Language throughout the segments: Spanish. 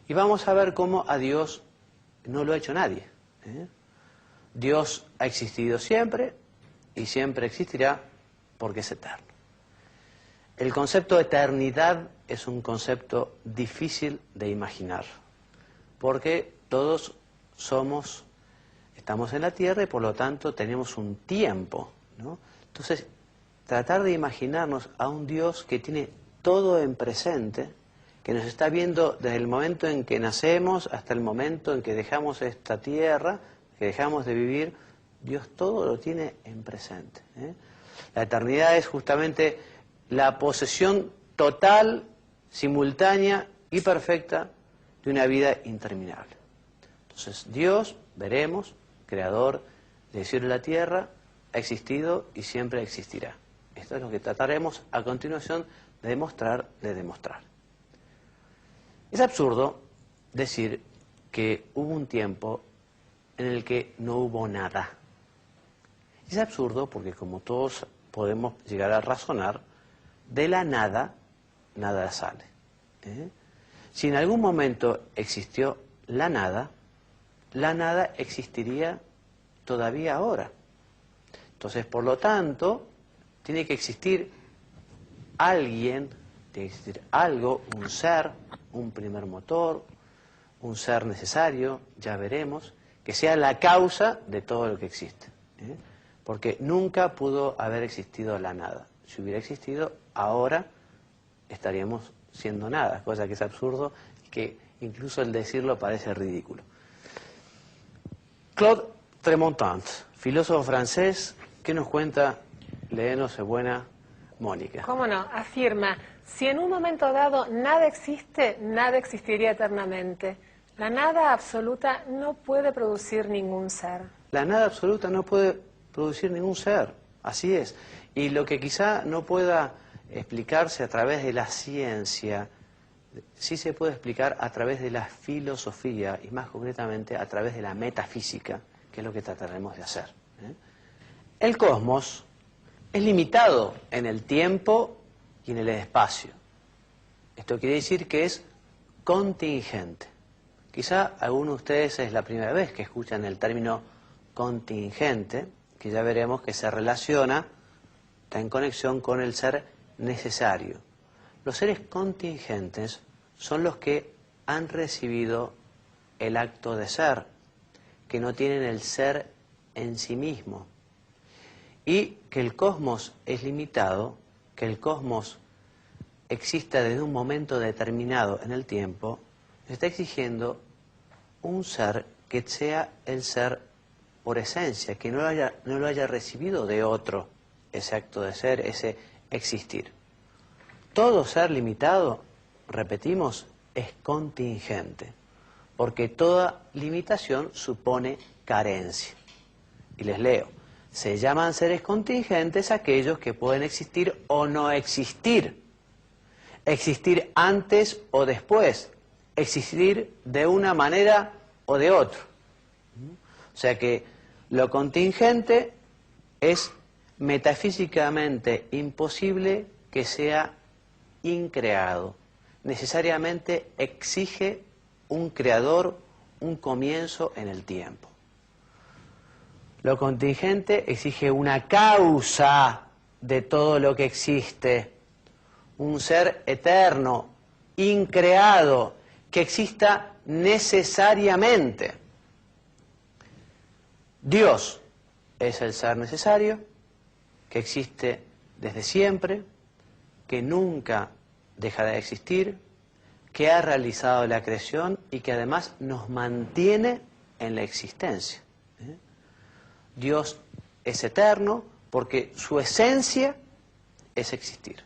Y vamos a ver cómo a Dios no lo ha hecho nadie. Dios ha existido siempre y siempre existirá porque es eterno. El concepto de eternidad es un concepto difícil de imaginar, porque todos estamos en la tierra y por lo tanto tenemos un tiempo, ¿no? Entonces, tratar de imaginarnos a un Dios que tiene todo en presente, que nos está viendo desde el momento en que nacemos hasta el momento en que dejamos esta tierra, que dejamos de vivir, Dios todo lo tiene en presente. La eternidad es justamente la posesión total, simultánea y perfecta de una vida interminable. Entonces Dios, veremos, creador del cielo y la tierra, ha existido y siempre existirá. Esto es lo que trataremos a continuación de demostrar. Es absurdo decir que hubo un tiempo en el que no hubo nada. Es absurdo porque, como todos podemos llegar a razonar, de la nada, nada sale. Si en algún momento existió la nada existiría todavía ahora. Entonces, por lo tanto, tiene que existir alguien, tiene que existir algo, un ser, un primer motor, un ser necesario, ya veremos, que sea la causa de todo lo que existe. Porque nunca pudo haber existido la nada. Si hubiera existido, ahora estaríamos siendo nada, cosa que es absurdo y que incluso el decirlo parece ridículo. Claude Tremontant, filósofo francés, ¿qué nos cuenta? Léenos, buena Mónica. ¿Cómo no? Afirma, si en un momento dado nada existe, nada existiría eternamente. La nada absoluta no puede producir ningún ser. La nada absoluta no puede producir ningún ser, así es. Y lo que quizá no pueda explicarse a través de la ciencia, sí se puede explicar a través de la filosofía y más concretamente a través de la metafísica, que es lo que trataremos de hacer. El cosmos es limitado en el tiempo y en el espacio. Esto quiere decir que es contingente. Quizá algunos de ustedes es la primera vez que escuchan el término contingente, que ya veremos que se relaciona, está en conexión con el ser necesario. Los seres contingentes son los que han recibido el acto de ser, que no tienen el ser en sí mismo. Y que el cosmos es limitado, que el cosmos exista desde un momento determinado en el tiempo, está exigiendo un ser que sea el ser por esencia, que no lo haya recibido de otro, ese acto de ser, ese existir. Todo ser limitado, repetimos, es contingente, porque toda limitación supone carencia. Y les leo, se llaman seres contingentes aquellos que pueden existir o no existir, existir antes o después, existir de una manera o de otra. O sea que lo contingente es metafísicamente imposible que sea increado. Necesariamente exige un creador, un comienzo en el tiempo. Lo contingente exige una causa de todo lo que existe, un ser eterno, increado, que exista necesariamente. Dios es el ser necesario, que existe desde siempre, que nunca dejará de existir, que ha realizado la creación y que además nos mantiene en la existencia. Dios es eterno porque su esencia es existir,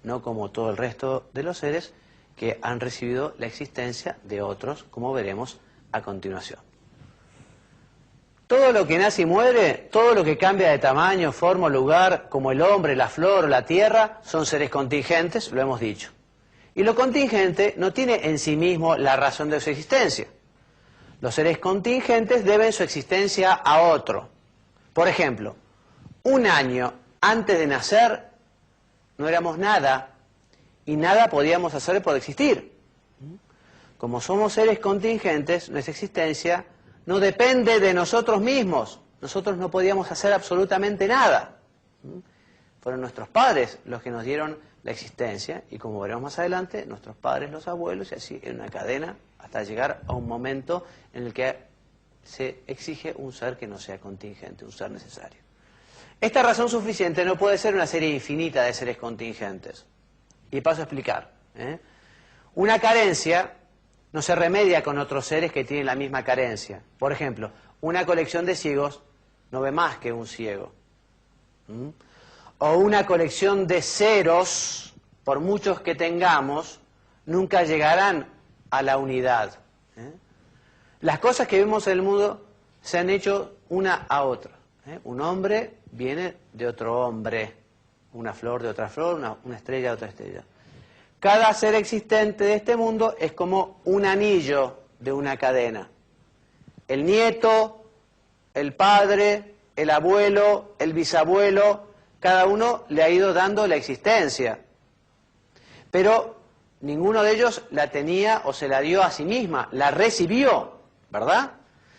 no como todo el resto de los seres que han recibido la existencia de otros, como veremos a continuación. Todo lo que nace y muere, todo lo que cambia de tamaño, forma o lugar, como el hombre, la flor o la tierra, son seres contingentes, lo hemos dicho. Y lo contingente no tiene en sí mismo la razón de su existencia. Los seres contingentes deben su existencia a otro. Por ejemplo, un año antes de nacer no éramos nada y nada podíamos hacer por existir. como somos seres contingentes, nuestra existencia no depende de nosotros mismos. Nosotros no podíamos hacer absolutamente nada. Fueron nuestros padres los que nos dieron la existencia, y como veremos más adelante, nuestros padres, los abuelos, y así en una cadena hasta llegar a un momento en el que se exige un ser que no sea contingente, un ser necesario. Esta razón suficiente no puede ser una serie infinita de seres contingentes. Y paso a explicar. Una carencia no se remedia con otros seres que tienen la misma carencia. Por ejemplo, una colección de ciegos no ve más que un ciego. O una colección de ceros, por muchos que tengamos, nunca llegarán a la unidad. Las cosas que vemos en el mundo se han hecho una a otra. Un hombre viene de otro hombre, una flor de otra flor, una estrella de otra estrella. Cada ser existente de este mundo es como un anillo de una cadena. El nieto, el padre, el abuelo, el bisabuelo, cada uno le ha ido dando la existencia. Pero ninguno de ellos la tenía o se la dio a sí misma, la recibió, ¿verdad?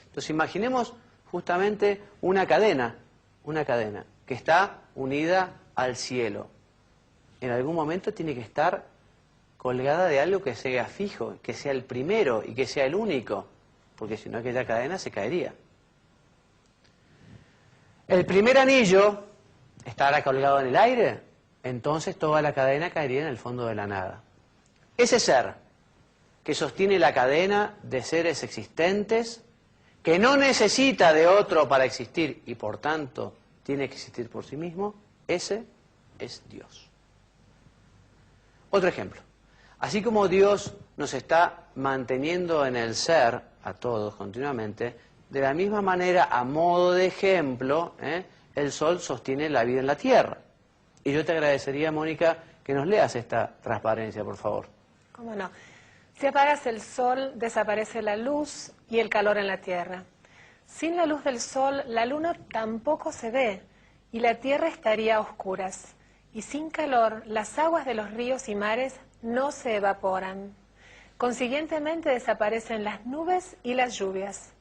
Entonces imaginemos justamente una cadena que está unida al cielo. En algún momento tiene que estar colgada de algo que sea fijo, que sea el primero y que sea el único, porque si no aquella cadena se caería. El primer anillo estará colgado en el aire, entonces toda la cadena caería en el fondo de la nada. Ese ser que sostiene la cadena de seres existentes, que no necesita de otro para existir y por tanto tiene que existir por sí mismo, ese es Dios. Otro ejemplo. Así como Dios nos está manteniendo en el ser, a todos continuamente, de la misma manera, a modo de ejemplo, el Sol sostiene la vida en la Tierra. Y yo te agradecería, Mónica, que nos leas esta transparencia, por favor. ¿Cómo no? Si apagas el Sol, desaparece la luz y el calor en la Tierra. Sin la luz del Sol, la Luna tampoco se ve y la Tierra estaría a oscuras. Y sin calor, las aguas de los ríos y mares no se evaporan. Consiguientemente desaparecen las nubes y las lluvias.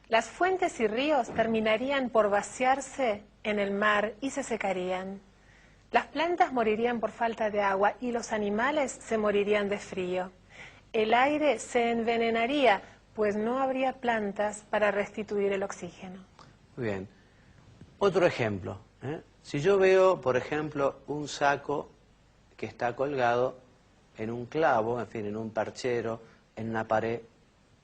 Las fuentes y ríos terminarían por vaciarse en el mar y se secarían. Las plantas morirían por falta de agua y los animales se morirían de frío. El aire se envenenaría, pues no habría plantas para restituir el oxígeno. Muy bien. Otro ejemplo. Si yo veo, por ejemplo, un saco que está colgado en un clavo, en fin, en un perchero, en una pared,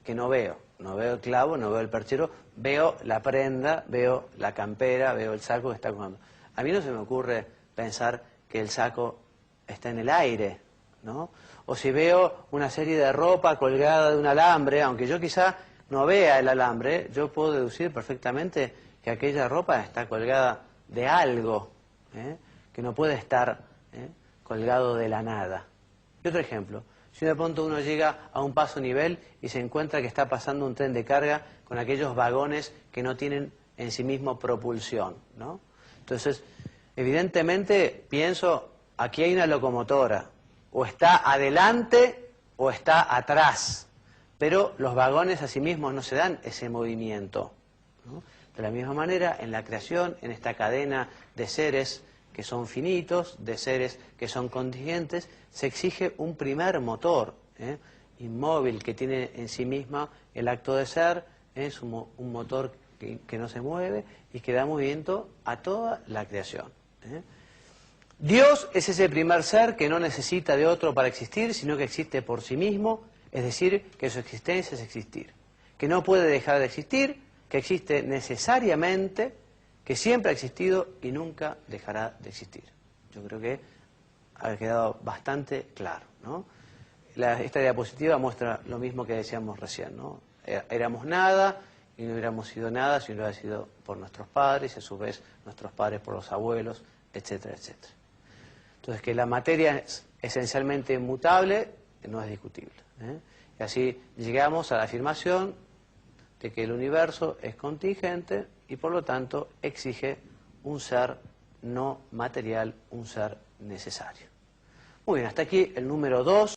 que no veo. No veo el clavo, no veo el perchero, veo la prenda, veo la campera, veo el saco que está colgando. A mí no se me ocurre pensar que el saco está en el aire, ¿no? O si veo una serie de ropa colgada de un alambre, aunque yo quizá no vea el alambre, yo puedo deducir perfectamente que aquella ropa está colgada de algo, que no puede estar colgado de la nada. Y otro ejemplo, si de pronto uno llega a un paso nivel y se encuentra que está pasando un tren de carga con aquellos vagones que no tienen en sí mismo propulsión, ¿no? Entonces, evidentemente, pienso, aquí hay una locomotora, o está adelante o está atrás, pero los vagones a sí mismos no se dan ese movimiento, ¿no? De la misma manera, en la creación, en esta cadena de seres que son finitos, de seres que son contingentes, se exige un primer motor, inmóvil, que tiene en sí misma el acto de ser, es un motor que no se mueve y que da movimiento a toda la creación. Dios es ese primer ser que no necesita de otro para existir, sino que existe por sí mismo, es decir, que su existencia es existir, que no puede dejar de existir, que existe necesariamente, que siempre ha existido y nunca dejará de existir. Yo creo que ha quedado bastante claro, ¿no? Esta diapositiva muestra lo mismo que decíamos recién, ¿no? Éramos nada y no hubiéramos sido nada si no hubiera sido por nuestros padres y a su vez nuestros padres por los abuelos, etcétera, etcétera. Entonces, que la materia es esencialmente inmutable no es discutible, Y así llegamos a la afirmación de que el universo es contingente y por lo tanto exige un ser no material, un ser necesario. Muy bien, hasta aquí el número 2.